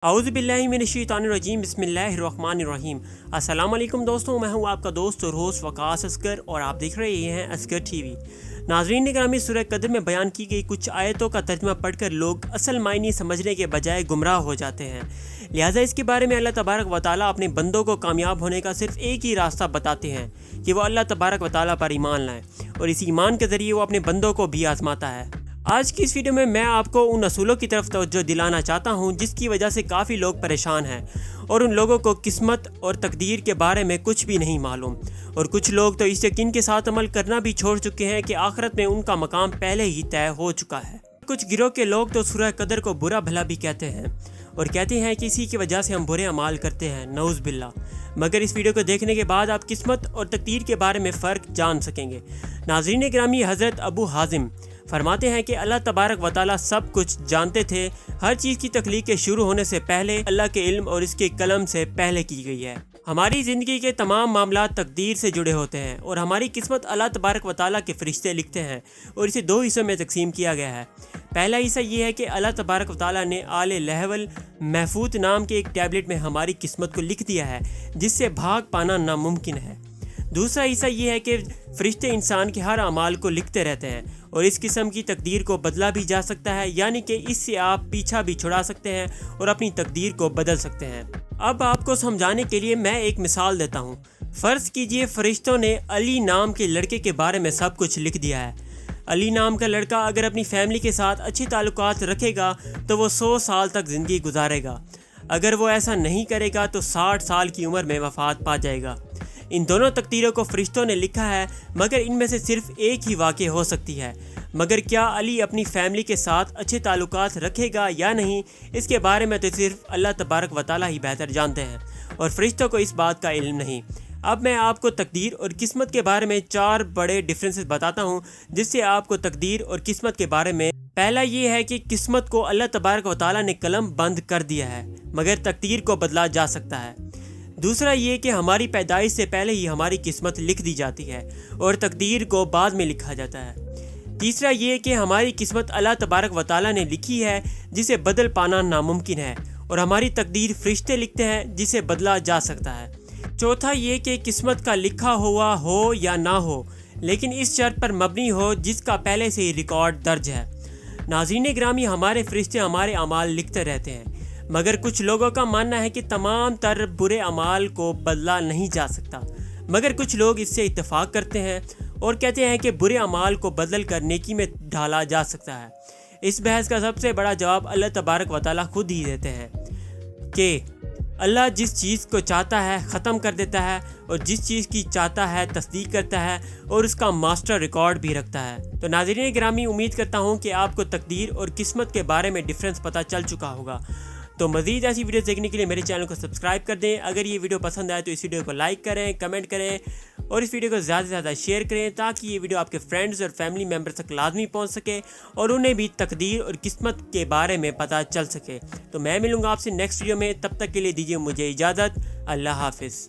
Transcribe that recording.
اعوذ باللہ من الشیطان الرجیم بسم اللہ الرحمن الرحیم۔ السلام علیکم دوستوں، میں ہوں آپ کا دوست اور ہوسٹ وقاص اصغر اور آپ دیکھ رہے ہیں اصغر ٹی وی۔ ناظرین گرامی، سورہ قدر میں بیان کی گئی کچھ آیتوں کا ترجمہ پڑھ کر لوگ اصل معنی سمجھنے کے بجائے گمراہ ہو جاتے ہیں، لہٰذا اس کے بارے میں اللہ تبارک و تعالیٰ اپنے بندوں کو کامیاب ہونے کا صرف ایک ہی راستہ بتاتے ہیں کہ وہ اللہ تبارک و تعالیٰ پر ایمان لائیں، اور اس ایمان کے ذریعے وہ اپنے بندوں کو بھی آزماتا ہے۔ آج کی اس ویڈیو میں آپ کو ان اصولوں کی طرف توجہ دلانا چاہتا ہوں جس کی وجہ سے کافی لوگ پریشان ہیں، اور ان لوگوں کو قسمت اور تقدیر کے بارے میں کچھ بھی نہیں معلوم، اور کچھ لوگ تو اس یقین کے ساتھ عمل کرنا بھی چھوڑ چکے ہیں کہ آخرت میں ان کا مقام پہلے ہی طے ہو چکا ہے۔ کچھ گروہ کے لوگ تو سورہ قدر کو برا بھلا بھی کہتے ہیں اور کہتے ہیں کہ اسی کی وجہ سے ہم برے اعمال کرتے ہیں، نعوذ باللہ۔ مگر اس ویڈیو کو دیکھنے کے بعد آپ قسمت اور تقدیر کے بارے میں فرق جان سکیں گے۔ ناظرین گرامی، حضرت ابو حازم فرماتے ہیں کہ اللہ تبارک و تعالیٰ سب کچھ جانتے تھے، ہر چیز کی تخلیق کے شروع ہونے سے پہلے اللہ کے علم اور اس کے قلم سے پہلے کی گئی ہے۔ ہماری زندگی کے تمام معاملات تقدیر سے جڑے ہوتے ہیں، اور ہماری قسمت اللہ تبارک و تعالیٰ کے فرشتے لکھتے ہیں، اور اسے دو حصوں میں تقسیم کیا گیا ہے۔ پہلا حصہ یہ ہے کہ اللہ تبارک و تعالیٰ نے آل لہول محفوظ نام کے ایک ٹیبلٹ میں ہماری قسمت کو لکھ دیا ہے جس سے بھاگ پانا ناممکن ہے۔ دوسرا حصہ یہ ہے کہ فرشتے انسان کے ہر اعمال کو لکھتے رہتے ہیں، اور اس قسم کی تقدیر کو بدلا بھی جا سکتا ہے، یعنی کہ اس سے آپ پیچھا بھی چھڑا سکتے ہیں اور اپنی تقدیر کو بدل سکتے ہیں۔ اب آپ کو سمجھانے کے لیے میں ایک مثال دیتا ہوں۔ فرض کیجئے فرشتوں نے علی نام کے لڑکے کے بارے میں سب کچھ لکھ دیا ہے۔ علی نام کا لڑکا اگر اپنی فیملی کے ساتھ اچھے تعلقات رکھے گا تو وہ 100 سال تک زندگی گزارے گا، اگر وہ ایسا نہیں کرے گا تو 60 سال کی عمر میں وفات پا جائے گا۔ ان دونوں تقدیروں کو فرشتوں نے لکھا ہے، مگر ان میں سے صرف ایک ہی واقع ہو سکتی ہے۔ مگر کیا علی اپنی فیملی کے ساتھ اچھے تعلقات رکھے گا یا نہیں، اس کے بارے میں تو صرف اللہ تبارک و تعالیٰ ہی بہتر جانتے ہیں، اور فرشتوں کو اس بات کا علم نہیں۔ اب میں آپ کو تقدیر اور قسمت کے بارے میں 4 بڑے ڈفرینسز بتاتا ہوں جس سے آپ کو تقدیر اور قسمت کے بارے میں پہلا یہ ہے کہ قسمت کو اللہ تبارک و تعالیٰ نے قلم بند کر دیا ہے، مگر تقدیر کو بدلا جا سکتا ہے۔ دوسرا یہ کہ ہماری پیدائش سے پہلے ہی ہماری قسمت لکھ دی جاتی ہے اور تقدیر کو بعد میں لکھا جاتا ہے۔ تیسرا یہ کہ ہماری قسمت اللہ تبارک و تعالیٰ نے لکھی ہے جسے بدل پانا ناممکن ہے، اور ہماری تقدیر فرشتے لکھتے ہیں جسے بدلا جا سکتا ہے۔ چوتھا یہ کہ قسمت کا لکھا ہوا ہو یا نہ ہو، لیکن اس شرط پر مبنی ہو جس کا پہلے سے ہی ریکارڈ درج ہے۔ ناظرین گرامی، ہمارے فرشتے ہمارے اعمال لکھتے رہتے ہیں، مگر کچھ لوگوں کا ماننا ہے کہ تمام تر برے اعمال کو بدلا نہیں جا سکتا، مگر کچھ لوگ اس سے اتفاق کرتے ہیں اور کہتے ہیں کہ برے اعمال کو بدل کر نیکی میں ڈھالا جا سکتا ہے۔ اس بحث کا سب سے بڑا جواب اللہ تبارک و تعالیٰ خود ہی دیتے ہیں کہ اللہ جس چیز کو چاہتا ہے ختم کر دیتا ہے، اور جس چیز کی چاہتا ہے تصدیق کرتا ہے، اور اس کا ماسٹر ریکارڈ بھی رکھتا ہے۔ تو ناظرین گرامی، امید کرتا ہوں کہ آپ کو تقدیر اور قسمت کے بارے میں ڈفرینس پتہ چل چکا ہوگا۔ تو مزید ایسی ویڈیوز دیکھنے کے لیے میرے چینل کو سبسکرائب کر دیں۔ اگر یہ ویڈیو پسند آئے تو اس ویڈیو کو لائک کریں، کمنٹ کریں، اور اس ویڈیو کو زیادہ سے زیادہ شیئر کریں تاکہ یہ ویڈیو آپ کے فرینڈز اور فیملی ممبر تک لازمی پہنچ سکے اور انہیں بھی تقدیر اور قسمت کے بارے میں پتہ چل سکے۔ تو میں ملوں گا آپ سے نیکسٹ ویڈیو میں، تب تک کے لیے دیجیے مجھے اجازت۔ اللہ حافظ۔